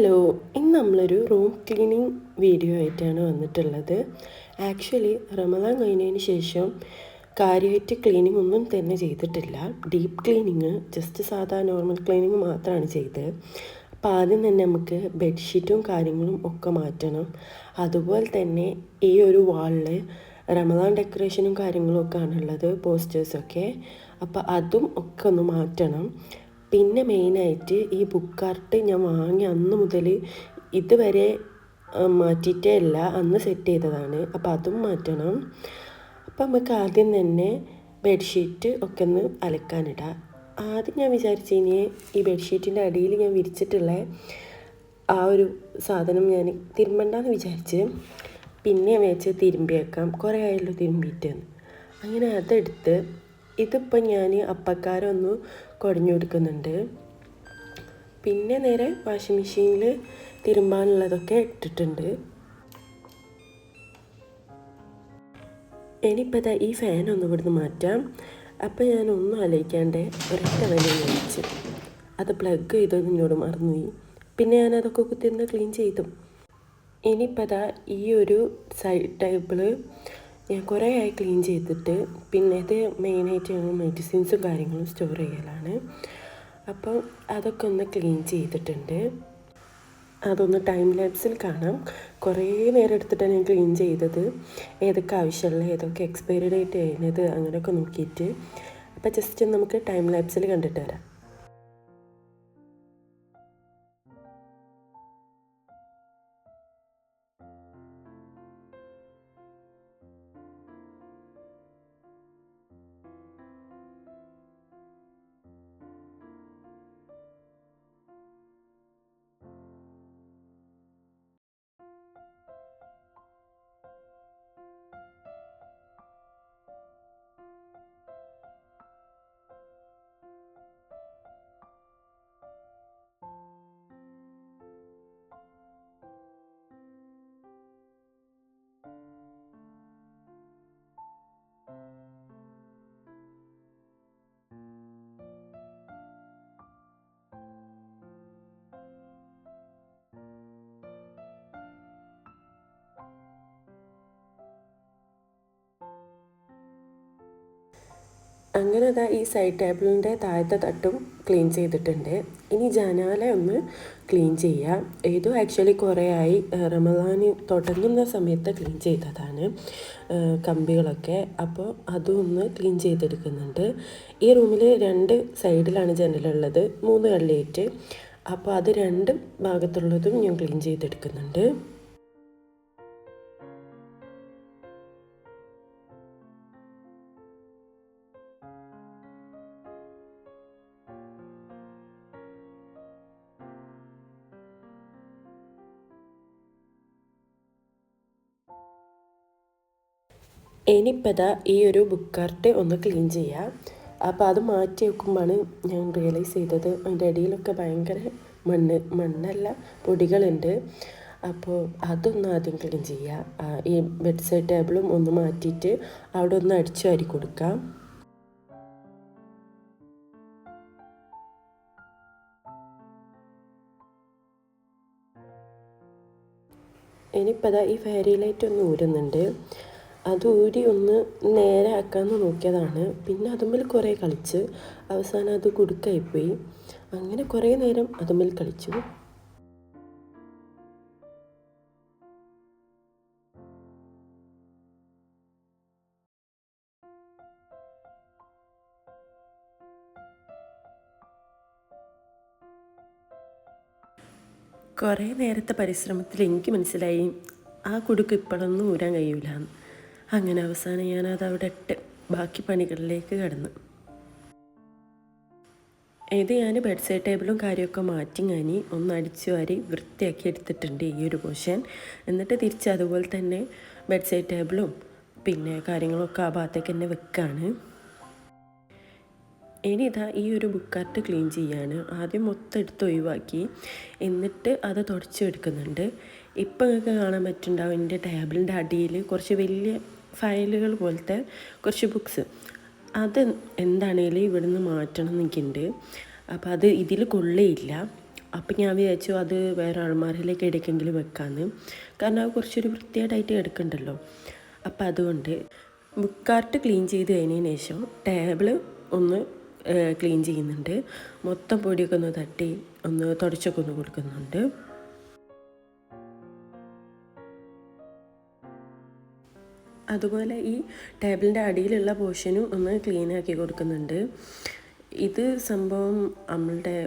Hello, ഇന്ന് നമ്മളൊരു room cleaning video ആയിട്ടാണ് വന്നിട്ടുള്ളത്. ആക്ച്വലി റമദാൻ കഴിഞ്ഞതിന് ശേഷം കാര്യമായിട്ട് ക്ലീനിങ് ഒന്നും തന്നെ ചെയ്തിട്ടില്ല. ഡീപ്പ് ക്ലീനിങ്, ജസ്റ്റ് സാധാ നോർമൽ ക്ലീനിങ് മാത്രമാണ് ചെയ്തത്. അപ്പോൾ ആദ്യം തന്നെ നമുക്ക് ബെഡ്ഷീറ്റും കാര്യങ്ങളും ഒക്കെ മാറ്റണം. അതുപോലെ തന്നെ ഈ ഒരു വാളിൽ റമദാൻ ഡെക്കറേഷനും കാര്യങ്ങളും ഒക്കെ ആണുള്ളത്, പോസ്റ്റേഴ്സൊക്കെ. അപ്പോൾ അതും ഒക്കെ ഒന്ന് മാറ്റണം. പിന്നെ മെയിനായിട്ട് ഈ ബുക്ക് ആർട്ട് ഞാൻ വാങ്ങി അന്ന് മുതൽ ഇതുവരെ മാറ്റിയിട്ടേ ഇല്ല, അന്ന് സെറ്റ് ചെയ്തതാണ്. അപ്പോൾ അതും മാറ്റണം. അപ്പോൾ നമുക്ക് ആദ്യം തന്നെ ബെഡ്ഷീറ്റ് ഒക്കെ ഒന്ന് അലക്കാനിടാം. ആദ്യം ഞാൻ വിചാരിച്ചിനി ഈ ബെഡ്ഷീറ്റിൻ്റെ അടിയിൽ ഞാൻ വിരിച്ചിട്ടുള്ള ആ ഒരു സാധനം ഞാൻ തിരുമ്പണ്ടെന്ന് വിചാരിച്ച്, പിന്നെ വെച്ച് തിരുമ്പി വെക്കാം, കുറേ ആയല്ലോ തിരുമ്പിയിട്ട്. അങ്ങനെ അതെടുത്ത് ഇതിപ്പോൾ ഞാൻ അപ്പക്കാരൊന്ന് കുടഞ്ഞു കൊടുക്കുന്നുണ്ട്. പിന്നെ നേരെ വാഷിംഗ് മെഷീനിൽ തിരുമ്പാനുള്ളതൊക്കെ ഇട്ടിട്ടുണ്ട്. ഇനിയിപ്പോൾ ഈ ഫാനൊന്നും ഇവിടുന്ന് മാറ്റാം. അപ്പോൾ ഞാനൊന്നും ആലോചിക്കാണ്ട് ഒരൊറ്റ വലിയ വെച്ച് അത് പ്ലഗ് ചെയ്തത് എന്നോട് മറന്നുപോയി. പിന്നെ ഞാനതൊക്കെ കുത്തിരുന്ന് ക്ലീൻ ചെയ്തു. ഇനിയിപ്പോൾ ഈ ഒരു സൈഡ് ടേബിള് ഞാൻ കുറേ ആയി ക്ലീൻ ചെയ്തിട്ട്, പിന്നെ ഇത് മെയിനായിട്ട് ഞങ്ങൾ മെഡിസിൻസും കാര്യങ്ങളും സ്റ്റോർ ചെയ്യലാണ്. അപ്പോൾ അതൊക്കെ ഒന്ന് ക്ലീൻ ചെയ്തിട്ടുണ്ട്. അതൊന്ന് ടൈം ലാപ്സിൽ കാണാം. കുറേ നേരം എടുത്തിട്ടാണ് ഞാൻ ക്ലീൻ ചെയ്തത്, ഏതൊക്കെ ആവശ്യമുള്ള, ഏതൊക്കെ എക്സ്പയറി ഡേറ്റ് കഴിഞ്ഞത് അങ്ങനെയൊക്കെ നോക്കിയിട്ട്. അപ്പോൾ ജസ്റ്റ് നമുക്ക് ടൈം ലാപ്സിൽ കണ്ടിട്ട് വരാം. അങ്ങനെ ഈ സൈഡ് ടേബിളിൻ്റെ താഴത്തെ തട്ടും ക്ലീൻ ചെയ്തിട്ടുണ്ട്. ഇനി ജനാല ഒന്ന് ക്ലീൻ ചെയ്യാം. ഇതും ആക്ച്വലി കുറേ ആയി, റമദാൻ തുടങ്ങുന്ന സമയത്ത് ക്ലീൻ ചെയ്തതാണ് കമ്പികളൊക്കെ. അപ്പോൾ അതും ഒന്ന് ക്ലീൻ ചെയ്തെടുക്കുന്നുണ്ട്. ഈ റൂമിൽ 2 സൈഡിലാണ് ജനലുള്ളത്, 3 കള്ളിയേറ്റ്. അപ്പോൾ അത് 2 ഭാഗത്തുള്ളതും ഞാൻ ക്ലീൻ ചെയ്തെടുക്കുന്നുണ്ട്. ഇനിയിപ്പോൾ ഈ ഒരു ബുക്ക് ആർട്ട് ഒന്ന് ക്ലീൻ ചെയ്യാം. അപ്പോൾ അത് മാറ്റി വെക്കുമ്പോഴാണ് ഞാൻ റിയലൈസ് ചെയ്തത് അതിൻ്റെ അടിയിലൊക്കെ ഭയങ്കര മണ്ണല്ല പൊടികളുണ്ട്. അപ്പോൾ അതൊന്ന് ആദ്യം ക്ലീൻ ചെയ്യാം. ഈ ബെഡ് സൈഡ് ടേബിളും ഒന്ന് മാറ്റിയിട്ട് അവിടെ ഒന്ന് അടിച്ചു വാരി കൊടുക്കാം. ഇനിയിപ്പോൾ ഈ ഫെയറി ലൈറ്റ് ഒന്ന് ഊരുന്നുണ്ട്. അത് ഊരി ഒന്ന് നേരെ ആക്കാമെന്ന് നോക്കിയതാണ്. പിന്നെ അതുമ്മൽ കുറേ കളിച്ച് അവസാനം അത് കുടുക്കായിപ്പോയി. അങ്ങനെ കുറേ നേരം അതുമ്മൽ കളിച്ചു. കുറേ നേരത്തെ പരിശ്രമത്തിൽ എനിക്ക് മനസ്സിലായി ആ കുടുക്ക് ഇപ്പോഴൊന്നും ഊരാൻ കഴിയൂല. അങ്ങനെ അവസാനം ഞാനത് അവിടെ ഇട്ട് ബാക്കി പണികളിലേക്ക് കടന്നു. ഇത് ഞാൻ ബെഡ് സൈഡ് ടേബിളും കാര്യമൊക്കെ മാറ്റി ഞാൻ ഒന്ന് അടിച്ചു വാരി വൃത്തിയാക്കി എടുത്തിട്ടുണ്ട് ഈ ഒരു പോർഷൻ. എന്നിട്ട് തിരിച്ച് അതുപോലെ തന്നെ ബെഡ് സൈഡ് ടേബിളും പിന്നെ കാര്യങ്ങളൊക്കെ ആ ഭാഗത്തേക്ക് തന്നെ വെക്കാണ്. ഇനി ഈ ഒരു ബുക്ക് ആർട്ട് ക്ലീൻ ചെയ്യാണ്. ആദ്യം മൊത്തം എടുത്ത് ഒഴിവാക്കി, എന്നിട്ട് അത് തുടച്ചെടുക്കുന്നുണ്ട്. ഇപ്പം നിങ്ങൾക്ക് കാണാൻ പറ്റുന്നുണ്ടാവും എൻ്റെ ടേബിളിൻ്റെ അടിയിൽ കുറച്ച് വലിയ ഫയലുകൾ പോലത്തെ കുറച്ച് ബുക്സ്. അത് എന്താണേലും ഇവിടുന്ന് മാറ്റണം എനിക്കുണ്ട്. അപ്പോൾ അത് ഇതിൽ കൊള്ളിയില്ല. അപ്പം ഞാൻ വിചാരിച്ചു അത് വേറെ അൾമാരയിലേക്ക് എടുക്കെങ്കിലും വെക്കാമെന്ന്. കാരണം അത് കുറച്ചൊരു വൃത്തിയായിട്ടായിട്ട് എടുക്കണ്ടല്ലോ. അപ്പം അതുകൊണ്ട് ബുക്ക് കാർട്ട് ക്ലീൻ ചെയ്ത് കഴിഞ്ഞതിന് ശേഷം ടേബിള് ഒന്ന് ക്ലീൻ ചെയ്യുന്നുണ്ട്. മൊത്തം പൊടിയൊക്കെ ഒന്ന് തട്ടി ഒന്ന് തുടച്ചൊക്കെ ഒന്ന് കൊടുക്കുന്നുണ്ട്. അതുപോലെ ഈ ടേബിളിൻ്റെ അടിയിലുള്ള പോർഷനും ഒന്ന് ക്ലീൻ ആക്കി കൊടുക്കുന്നുണ്ട്. ഇത് സംഭവം നമ്മളുടെ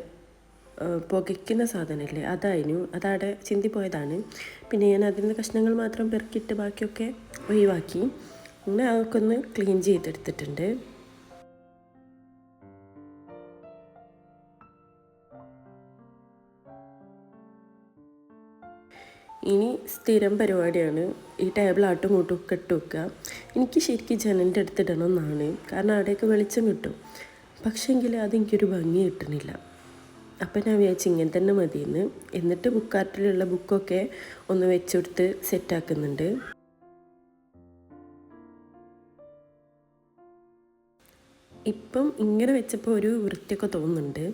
പുകയ്ക്കുന്ന സാധനമല്ലേ, അതവിടെ ചിന്തിപ്പോയതാണ്. പിന്നെ ഞാൻ അതിൽ നിന്ന് കഷ്ണങ്ങൾ മാത്രം പെറുക്കിയിട്ട് ബാക്കിയൊക്കെ ഒഴിവാക്കി. അങ്ങനെ അതൊക്കെ ഒന്ന് ക്ലീൻ ചെയ്തെടുത്തിട്ടുണ്ട്. ഇനി സ്ഥിരം പരിപാടിയാണ് ഈ ടേബിൾ ആട്ടും കൂട്ടും ഒക്കെ ഇട്ട് വെക്കുക. എനിക്ക് ശരിക്കും ജനലിൻ്റെ അടുത്തിടണം എന്നാണ്, കാരണം അവിടെയൊക്കെ വെളിച്ചം കിട്ടും. പക്ഷേങ്കിൽ അതെനിക്കൊരു ഭംഗി കിട്ടുന്നില്ല. അപ്പം ഞാൻ വിചാരിച്ചു ഇങ്ങനെ തന്നെ മതിയെന്ന്. എന്നിട്ട് ബുക്ക് കാർട്ടിലുള്ള ബുക്കൊക്കെ ഒന്ന് വെച്ചെടുത്ത് സെറ്റാക്കുന്നുണ്ട്. ഇപ്പം ഇങ്ങനെ വെച്ചപ്പോൾ ഒരു വൃത്തിയൊക്കെ തോന്നുന്നുണ്ട്.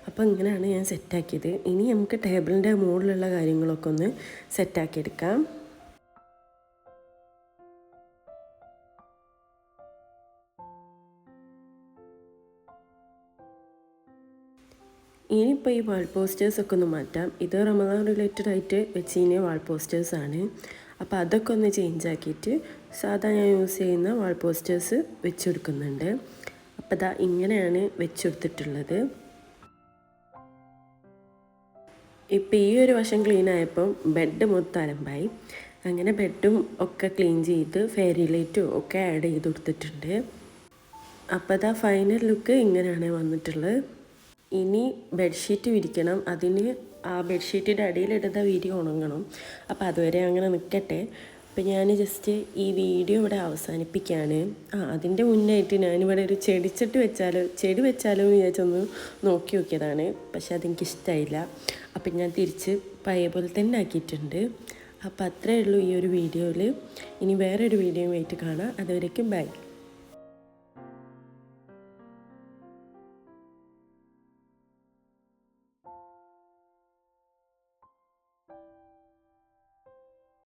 അപ്പോൾ ഇങ്ങനെയാണ് ഞാൻ സെറ്റാക്കിയത്. ഇനി നമുക്ക് ടേബിളിൻ്റെ മുകളിലുള്ള കാര്യങ്ങളൊക്കെ ഒന്ന് സെറ്റാക്കിയെടുക്കാം. ഇനിയിപ്പോൾ ഈ വാൾ പോസ്റ്റേഴ്സൊക്കെ ഒന്ന് മാറ്റാം. ഇത് റമദാൻ റിലേറ്റഡ് ആയിട്ട് വെച്ചിരുന്ന വാൾ പോസ്റ്റേഴ്സാണ്. അപ്പോൾ അതൊക്കെ ഒന്ന് ചേഞ്ച് ആക്കിയിട്ട് സാധാ ഞാൻ യൂസ് ചെയ്യുന്ന വാൾ പോസ്റ്റേഴ്സ് വെച്ചെടുക്കുന്നുണ്ട്. അപ്പോൾ ഇതാ ഇങ്ങനെയാണ് വെച്ചെടുത്തിട്ടുള്ളത്. ഇപ്പം ഈ ഒരു വശം ക്ലീൻ ആയപ്പം ബെഡ് മൊത്തം അലമ്പായി. അങ്ങനെ ബെഡും ഒക്കെ ക്ലീൻ ചെയ്ത് ഫെയറി ലൈറ്റും ഒക്കെ ആഡ് ചെയ്ത് കൊടുത്തിട്ടുണ്ട്. അപ്പോൾ ഇതാ ഫൈനൽ ലുക്ക് ഇങ്ങനെയാണ് വന്നിട്ടുള്ളത്. ഇനി ബെഡ്ഷീറ്റ് വിരിക്കണം. അതിന് ആ ബെഡ്ഷീറ്റിൻ്റെ അടിയിലിടുന്ന വീഡിയോ ഉണങ്ങണം. അപ്പോൾ അതുവരെ അങ്ങനെ നിൽക്കട്ടെ. അപ്പോൾ ഞാൻ ജസ്റ്റ് ഈ വീഡിയോ ഇവിടെ അവസാനിപ്പിക്കുകയാണ്. അതിൻ്റെ മുന്നായിട്ട് ഞാനിവിടെ ഒരു ചെടി വെച്ചാലോ എന്ന് വിചാരിച്ചൊന്ന് നോക്കി നോക്കിയതാണ്. പക്ഷെ അതെനിക്കിഷ്ടമായില്ല. അപ്പം ഞാൻ തിരിച്ച് പഴയ പോലെ തന്നെ ആക്കിയിട്ടുണ്ട്. അപ്പോൾ അത്രയേ ഉള്ളൂ ഈ ഒരു വീഡിയോയിൽ. ഇനി വേറൊരു വീഡിയോയുമായിട്ട് കാണാം. അതുവരേക്കും ബൈ.